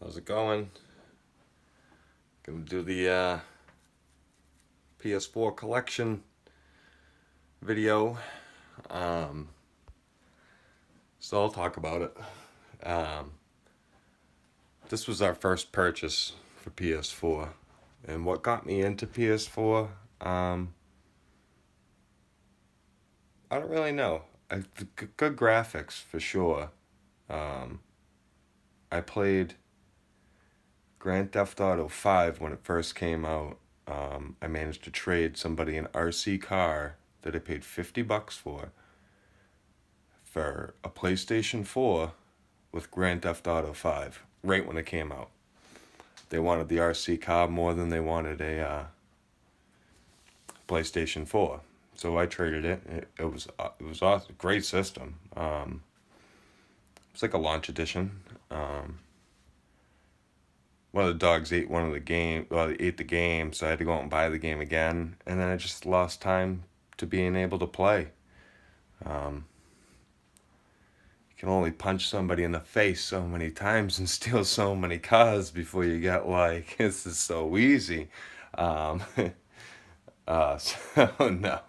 How's it going? Gonna do the PS4 collection video. Um, so I'll talk about it. Um, this was our first purchase for PS4, and what got me into PS4, I don't really know. Good graphics for sure. Um, I played Grand Theft Auto 5 when it first came out. I managed to trade somebody an RC car that I paid $50 for a PlayStation 4 with Grand Theft Auto 5 right when it came out. They wanted the RC car more than they wanted a PlayStation 4. So I traded it. It was awesome. Great system. It's like a launch edition. One of the dogs ate one of the game. Well, they ate the game, so I had to go out and buy the game again, and then I just lost time to being able to play. Um, you can only punch somebody in the face so many times and steal so many cars before you get like this is so easy. Um, so no.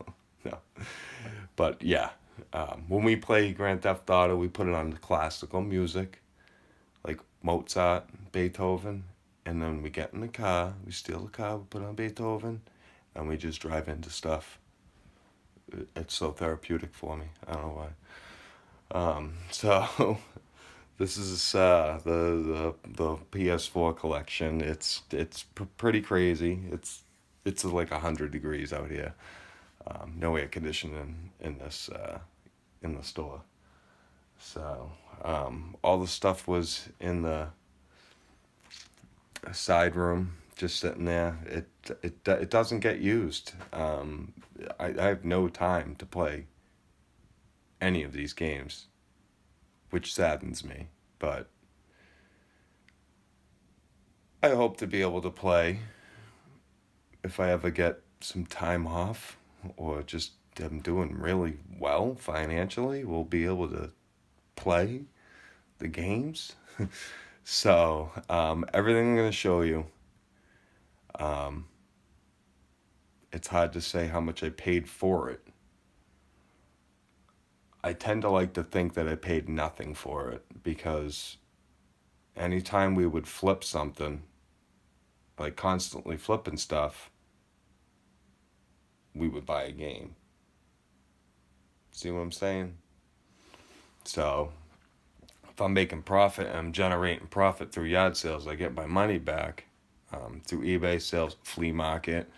But yeah, when we play Grand Theft Auto, we put it on the classical music like Mozart, Beethoven, and then we get in the car, we steal the car, we put on Beethoven, and we just drive into stuff. It's so therapeutic for me. I don't know why. So this is the PS4 collection. It's pretty crazy. It's like 100 degrees out here. No air conditioning in the store. So all the stuff was in the side room, just sitting there. It doesn't get used. I have no time to play any of these games, which saddens me. But I hope to be able to play if I ever get some time off or just am doing really well financially. We'll be able to play the games. So everything I'm going to show you, um, it's hard to say how much I paid for it. I tend to like to think that I paid nothing for it because anytime we would flip something, like constantly flipping stuff, we would buy a game. See what I'm saying? So if I'm making profit and I'm generating profit through yard sales, I get my money back through eBay sales, flea market,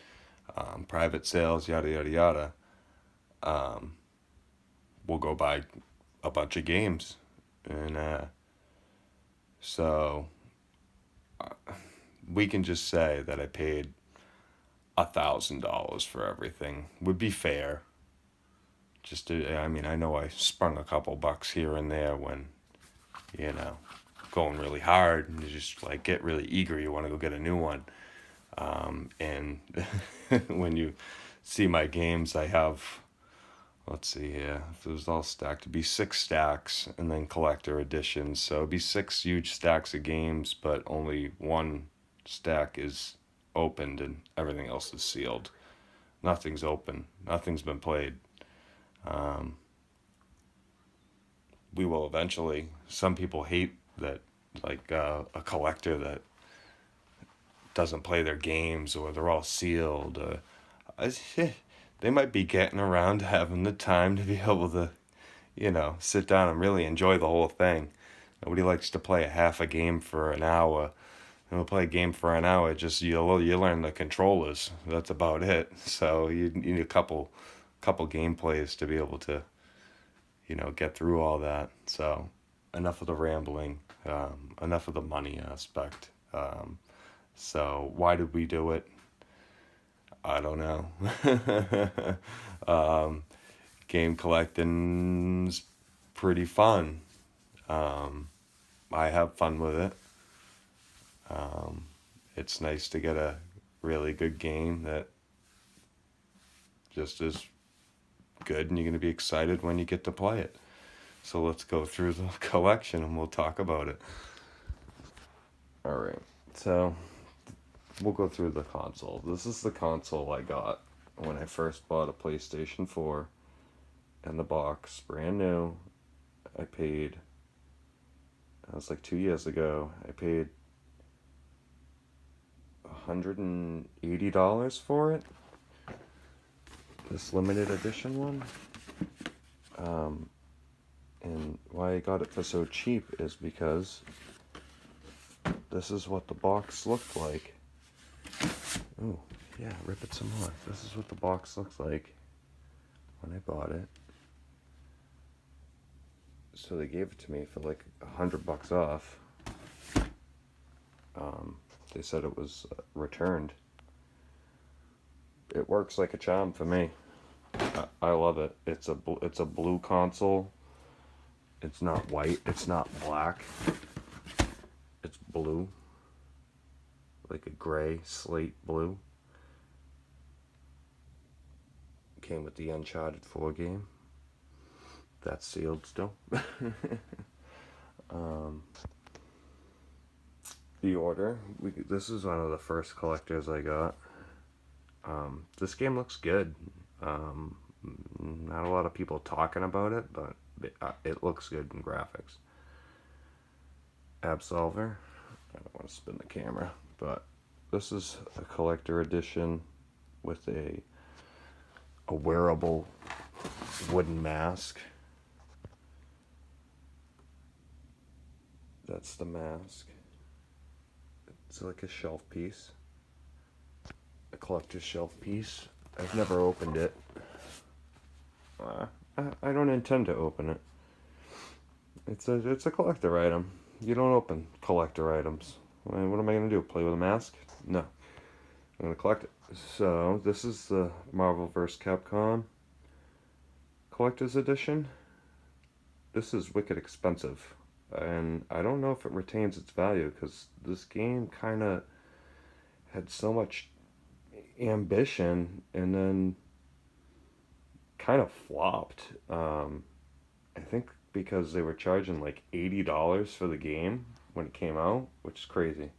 private sales, yada, yada, yada. Um, we'll go buy a bunch of games. And so we can just say that I paid $1,000 for everything. Would be fair. I mean, I know I sprung a couple bucks here and there when, you know, going really hard and you just like get really eager. You want to go get a new one. And when you see my games, I have, let's see here, if it was all stacked, it'd be 6 stacks and then collector editions. So it'd be 6 huge stacks of games, but only one stack is opened and everything else is sealed. Nothing's open. Nothing's been played. Um, we will eventually. Some people hate that, like a collector that doesn't play their games or they're all sealed. They might be getting around to having the time to be able to, sit down and really enjoy the whole thing. Nobody likes to play a half a game for an hour. And we'll play a game for an hour. Just you learn the controllers. That's about it. So you need a couple gameplays to be able to, get through all that. So enough of the rambling. Enough of the money aspect. So why did we do it? I don't know. Game collecting's pretty fun. I have fun with it. It's nice to get a really good game that just is good and you're going to be excited when you get to play it. So let's go through the collection and we'll talk about it. All So we'll go through the console. This is the console I got when I first bought a PlayStation 4 in the box, brand new. I paid, that was like 2 years ago, I paid $180 for it. This limited edition one. And why I got it for so cheap is because this is what the box looked like. Oh, yeah, rip it some more. This is what the box looks like when I bought it. So they gave it to me for like $100 off. They said it was returned. It works like a charm for me. I love it. It's a blue console. It's not white. It's not black. It's blue, like a gray slate blue. Came with the Uncharted 4 game. That's sealed still. The order. This is one of the first collectors I got. This game looks good. Not a lot of people talking about it, but it looks good in graphics. Absolver. I don't want to spin the camera, but this is a collector edition with a wearable wooden mask. That's the mask. It's like a shelf piece. A collector's shelf piece. I've never opened it. I don't intend to open it. It's a collector item. You don't open collector items. What am I going to do? Play with a mask? No. I'm going to collect it. So, this is the Marvel vs. Capcom Collector's Edition. This is wicked expensive. And I don't know if it retains its value, because this game kind of had so much ambition and then kind of flopped. I think because they were charging like $80 for the game when it came out, which is crazy.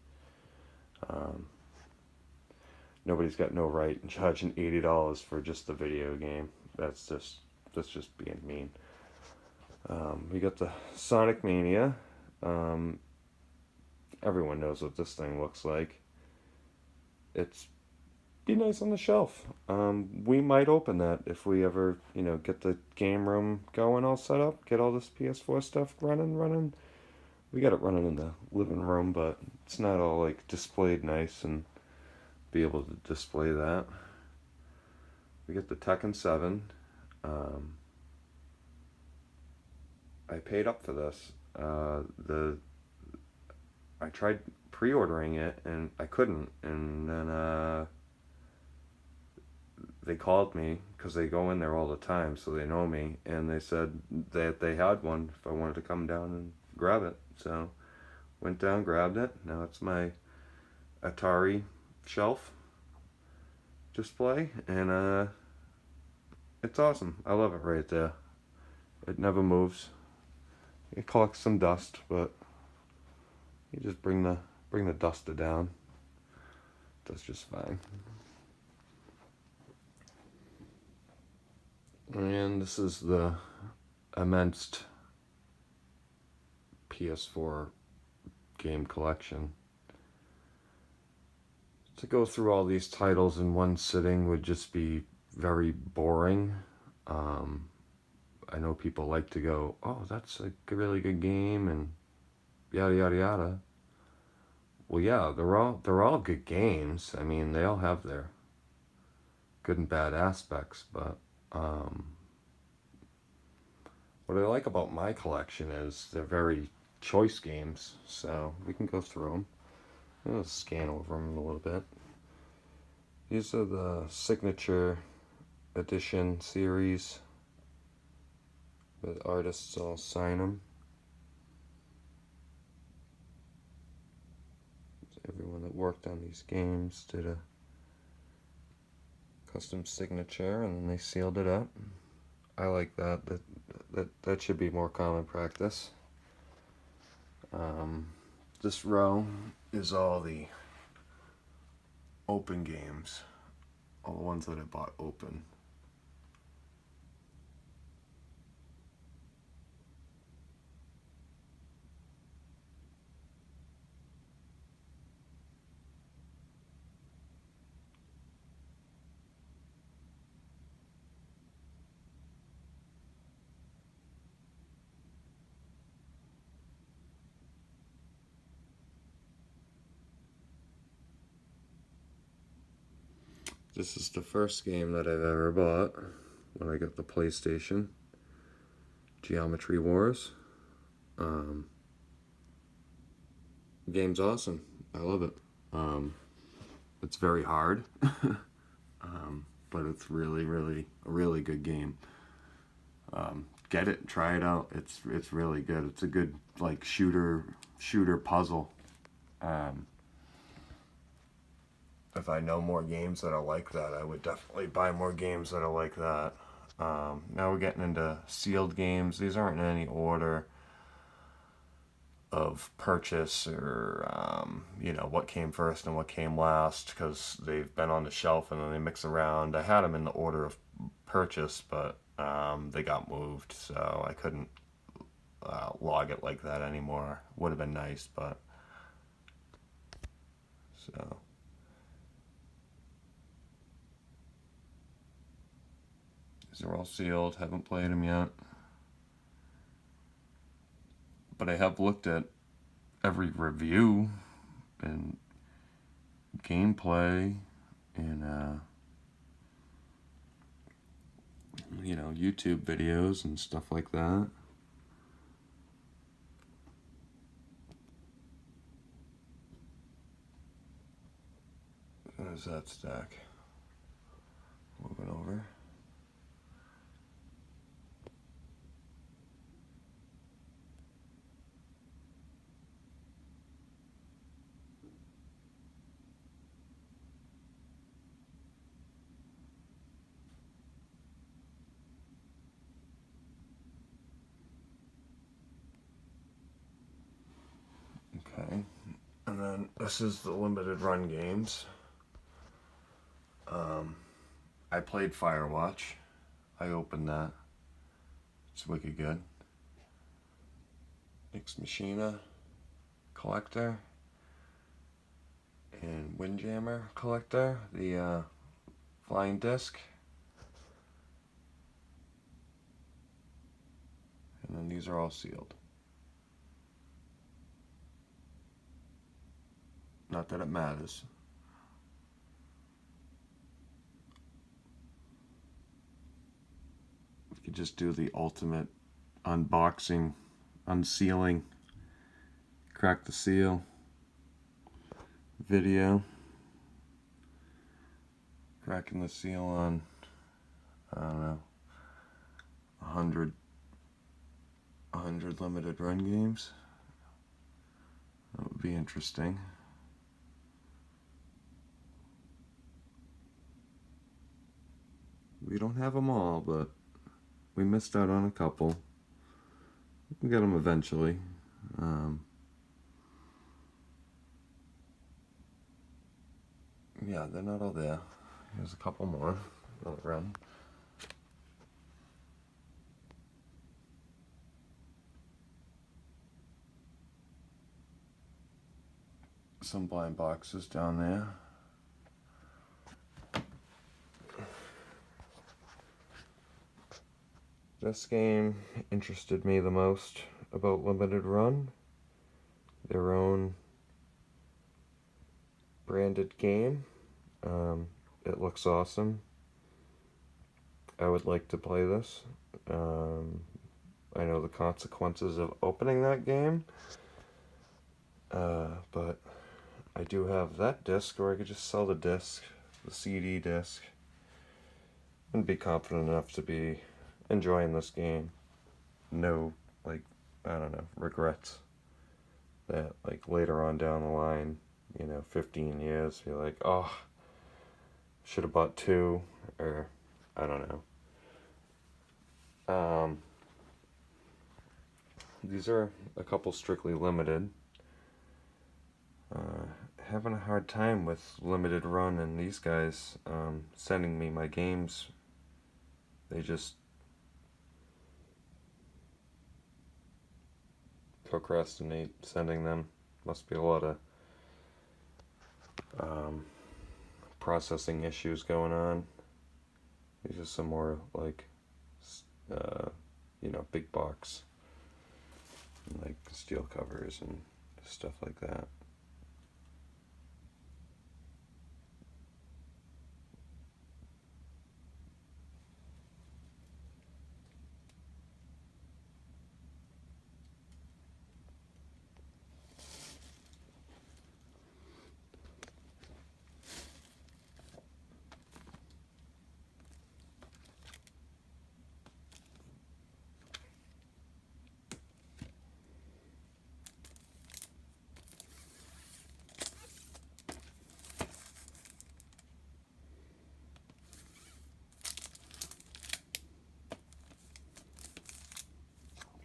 Nobody's got no right in charging $80 for just the video game. That's just being mean. We got the Sonic Mania. Everyone knows what this thing looks like. It's be nice on the shelf. We might open that if we ever, get the game room going all set up, get all this PS4 stuff running. We got it running in the living room, but it's not all like displayed nice and be able to display that. We get the Tekken 7. I paid up for this. I tried pre-ordering it and I couldn't, and then they called me because they go in there all the time, so they know me, and they said that they had one if I wanted to come down and grab it. So went down, grabbed it. Now it's my Atari shelf display, and it's awesome. I love it right there. It never moves. It collects some dust, but you just bring the duster down. That's just fine. And this is the immense PS4 game collection. To go through all these titles in one sitting would just be very boring. I know people like to go, oh, that's a really good game, and yada yada yada. Well, yeah, they're all good games. I mean, they all have their good and bad aspects, but what I like about my collection is they're very choice games, so we can go through them. I'll scan over them a little bit. These are the signature edition series with artists all sign them. Everyone that worked on these games did a custom signature and then they sealed it up. I like that should be more common practice. This row is all the open games, all the ones that I bought open. This is the first game that I've ever bought when I got the PlayStation. Geometry Wars. Game's awesome. I love it. It's very hard, but it's really, really a really good game. Get it, try it out. It's really good. It's a good like shooter puzzle. If I know more games that are like that, I would definitely buy more games that are like that. Now we're getting into sealed games. These aren't in any order of purchase or what came first and what came last, because they've been on the shelf and then they mix around. I had them in the order of purchase, but they got moved, so I couldn't log it like that anymore. Would have been nice, but so these are all sealed. Haven't played them yet, but I have looked at every review and gameplay and YouTube videos and stuff like that. There's that stack. Moving over. Okay, and then this is the limited run games. I played Firewatch. I opened that. It's wicked good. Ex Machina Collector and Windjammer Collector, the flying disc. And then these are all sealed. Not that it matters. We could just do the ultimate unboxing, unsealing, crack the seal video. Cracking the seal on, I don't know, 100 limited run games. That would be interesting. We don't have them all, but we missed out on a couple. We'll get them eventually. Yeah, they're not all there. Here's a couple more. Another run. Some blind boxes down there. This game interested me the most about Limited Run. Their own branded game. It looks awesome. I would like to play this. I know the consequences of opening that game. But I do have that disc, or I could just sell the disc, the CD disc, and be confident enough to be enjoying this game. No, regrets that, later on down the line, 15 years, be like, oh, should have bought two, or I don't know. These are a couple strictly limited. having a hard time with limited run, and these guys sending me my games, they just procrastinate sending them. Must be a lot of processing issues going on. These are some more like, big box, like steel covers and stuff like that.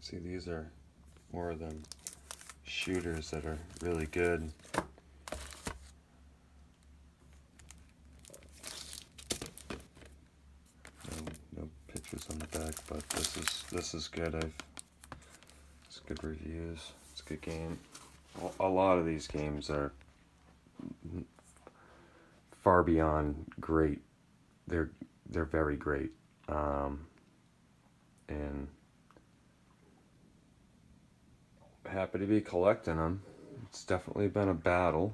See, these are more of them shooters that are really good. No pictures on the back, but this is good. It's good reviews. It's a good game. A lot of these games are far beyond great. They're very great, and happy to be collecting them. It's definitely been a battle.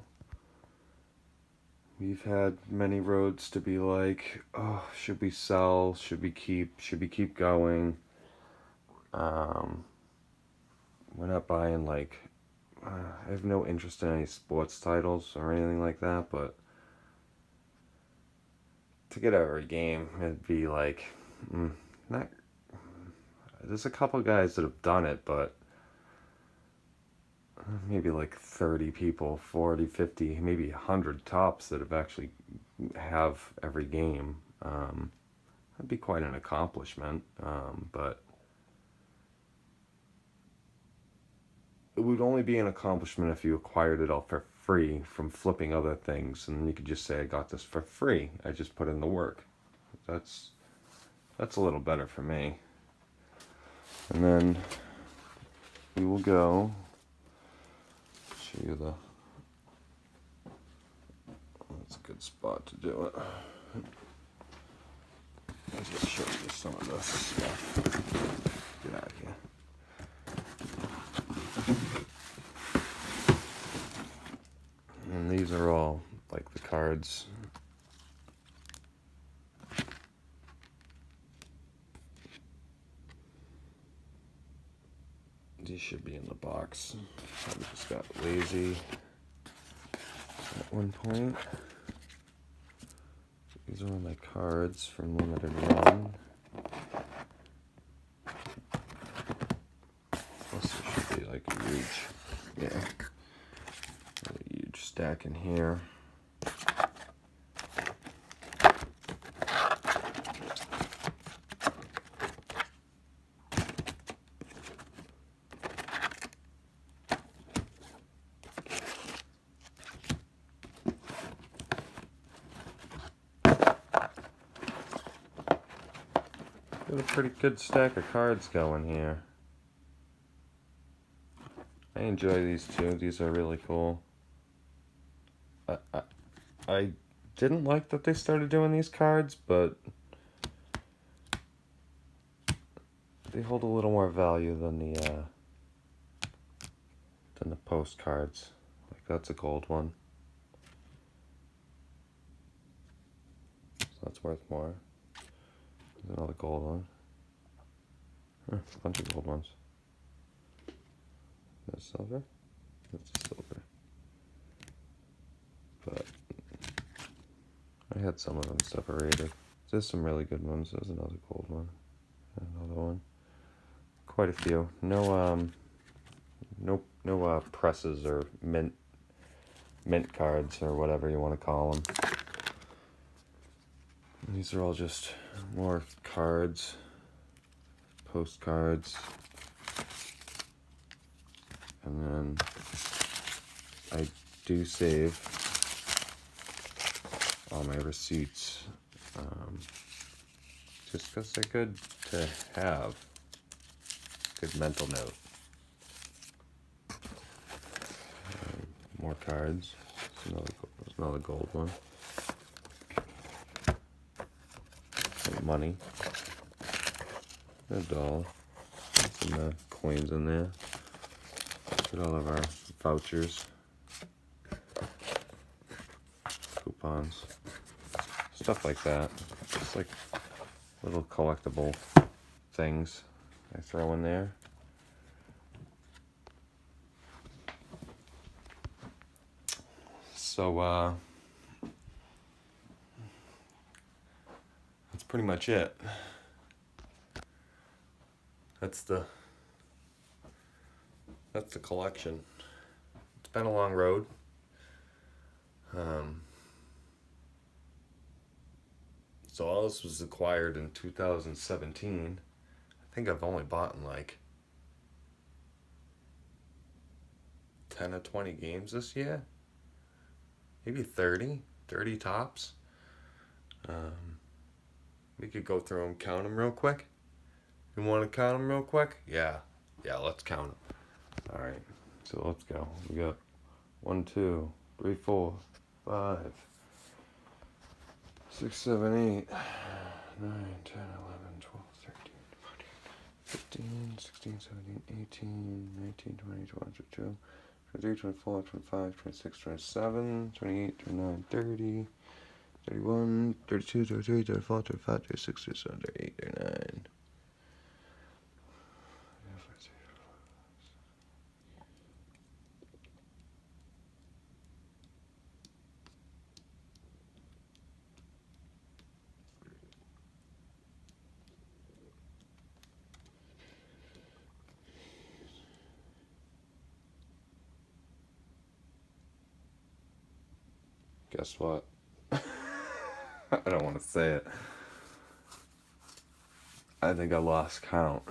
We've had many roads to be like, oh, should we sell? Should we keep going? We're not buying I have no interest in any sports titles or anything like that, but to get every game, it'd be like, not. There's a couple guys that have done it, but maybe like 30 people, 40, 50, maybe 100 tops that have actually have every game. That'd be quite an accomplishment, but it would only be an accomplishment if you acquired it all for free from flipping other things, and you could just say, I got this for free. I just put in the work. That's a little better for me. And then we will go show you that's a good spot to do it. I'll just show you some of this stuff. Get out of here. And these are all like the cards. These should be in the box. I just got lazy at one point. These are all my cards from Limited Run. Plus there should be like a huge stack in here. Got a pretty good stack of cards going here. I enjoy these too. These are really cool. I didn't like that they started doing these cards, but they hold a little more value than the postcards. Like that's a gold one, so that's worth more. There's another gold one. A bunch of gold ones. That's silver. That's silver. But I had some of them separated. There's some really good ones. There's another gold one. Another one. Quite a few. No presses or mint cards or whatever you want to call them. These are all just more cards, postcards, and then I do save all my receipts, just because they're good to have. Good mental note. More cards. There's another gold one. Some money. A doll. Some coins in there. Get all of our vouchers. Coupons. Stuff like that. Just like little collectible things I throw in there. So, that's pretty much it. That's the collection. It's been a long road. So all this was acquired in 2017. I think I've only bought in like 10 or 20 games this year. Maybe 30 tops. We could go through them, count them real quick. You want to count them real quick? Yeah, let's count them. All right, so let's go. We got 1, 2, 3, 4, 5, 6, 7, 8, 9, 10, 11, 12, 13, 14, 15, 16, 17, 18, 19, 20, 21, 22, 23, 24, 25, 26, 27, 28, 29, 30, 31, 32, 33, 34, 35, 36, 37, 38, 39. Guess what? I don't want to say it. I think I lost count.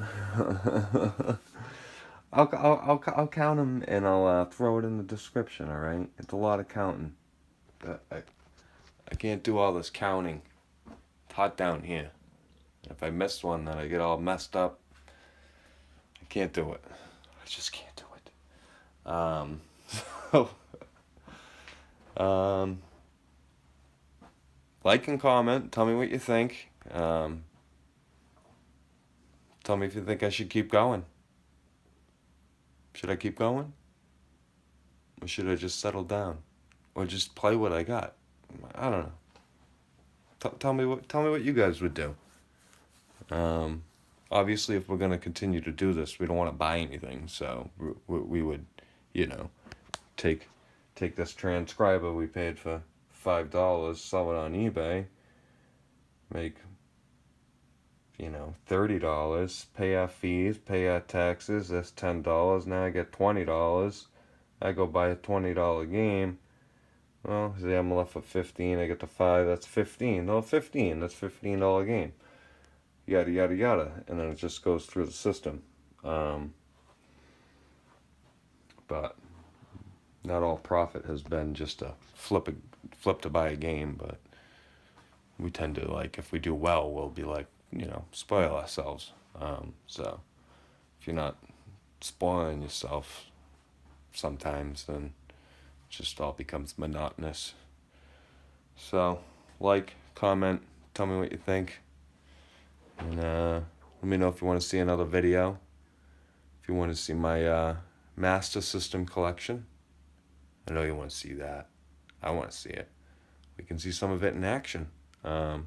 I'll count them and I'll throw it in the description. All right, it's a lot of counting. But I can't do all this counting. It's hot down here. If I miss one, then I get all messed up. I can't do it. I just can't do it. So, like and comment. Tell me what you think. Tell me if you think I should keep going. Should I keep going? Or should I just settle down? Or just play what I got? I don't know. Tell me what you guys would do. Obviously, if we're going to continue to do this, we don't want to buy anything. So we would, take this transcriber we paid for $5, sell it on eBay, make, $30, pay our fees, pay our taxes, that's $10, now I get $20, I go buy a $20 game, well, say I'm left with 15, I get the 5, that's 15, no, 15, that's $15 game, yada, yada, yada, and then it just goes through the system, but not all profit has been just a flip to buy a game, but we tend to, like, if we do well, we'll be like, spoil ourselves. So if you're not spoiling yourself sometimes, then it just all becomes monotonous. So like, comment, tell me what you think, and let me know if you want to see another video, if you want to see my Master System collection. I know you want to see that. I want to see it. We can see some of it in action. Let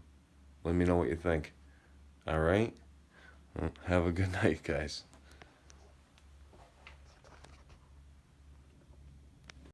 me know what you think. All right? Well, have a good night, guys.